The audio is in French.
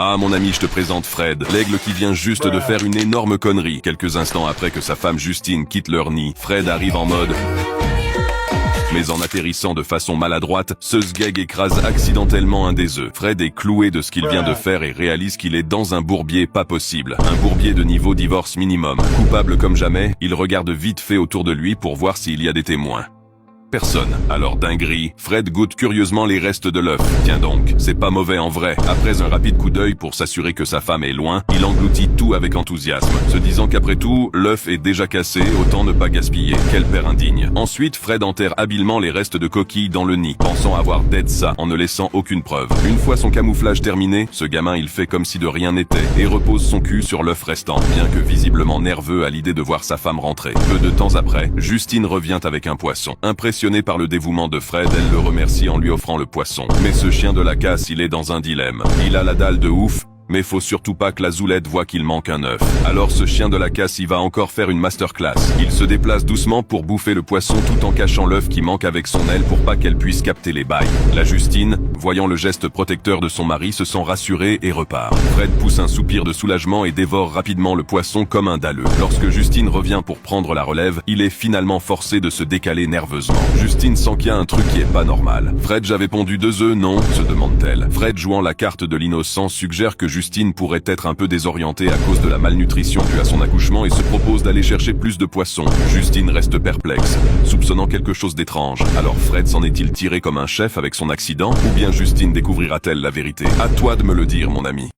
Ah mon ami, je te présente Fred, l'aigle qui vient juste de faire une énorme connerie. Quelques instants après que sa femme Justine quitte leur nid, Fred arrive en mode... Mais en atterrissant de façon maladroite, ce sgeg écrase accidentellement un des œufs. Fred est cloué de ce qu'il vient de faire et réalise qu'il est dans un bourbier pas possible. Un bourbier de niveau divorce minimum. Coupable comme jamais, il regarde vite fait autour de lui pour voir s'il y a des témoins. Personne. Alors dinguerie, Fred goûte curieusement les restes de l'œuf. Tiens donc, c'est pas mauvais en vrai. Après un rapide coup d'œil pour s'assurer que sa femme est loin, il engloutit tout avec enthousiasme, se disant qu'après tout, l'œuf est déjà cassé, autant ne pas gaspiller. Quel père indigne. Ensuite, Fred enterre habilement les restes de coquilles dans le nid, pensant avoir dead ça, en ne laissant aucune preuve. Une fois son camouflage terminé, ce gamin il fait comme si de rien n'était, et repose son cul sur l'œuf restant, bien que visiblement nerveux à l'idée de voir sa femme rentrer. Peu de temps après, Justine revient avec un poisson. Impressionnée par le dévouement de Fred, elle le remercie en lui offrant le poisson. Mais ce chien de la casse, il est dans un dilemme. Il a la dalle de ouf, mais faut surtout pas que la zoulette voie qu'il manque un œuf. Alors ce chien de la casse, il va encore faire une masterclass. Il se déplace doucement pour bouffer le poisson tout en cachant l'œuf qui manque avec son aile pour pas qu'elle puisse capter les bails. La Justine, voyant le geste protecteur de son mari, se sent rassurée et repart. Fred pousse un soupir de soulagement et dévore rapidement le poisson comme un dalleux. Lorsque Justine revient pour prendre la relève, il est finalement forcé de se décaler nerveusement. Justine sent qu'il y a un truc qui est pas normal. Fred, j'avais pondu 2 œufs, non? Se demande-t-elle. Fred, jouant la carte de l'innocent, suggère que Justine pourrait être un peu désorientée à cause de la malnutrition due à son accouchement et se propose d'aller chercher plus de poissons. Justine reste perplexe, soupçonnant quelque chose d'étrange. Alors Fred s'en est-il tiré comme un chef avec son accident, ou bien Justine découvrira-t-elle la vérité? À toi de me le dire, mon ami.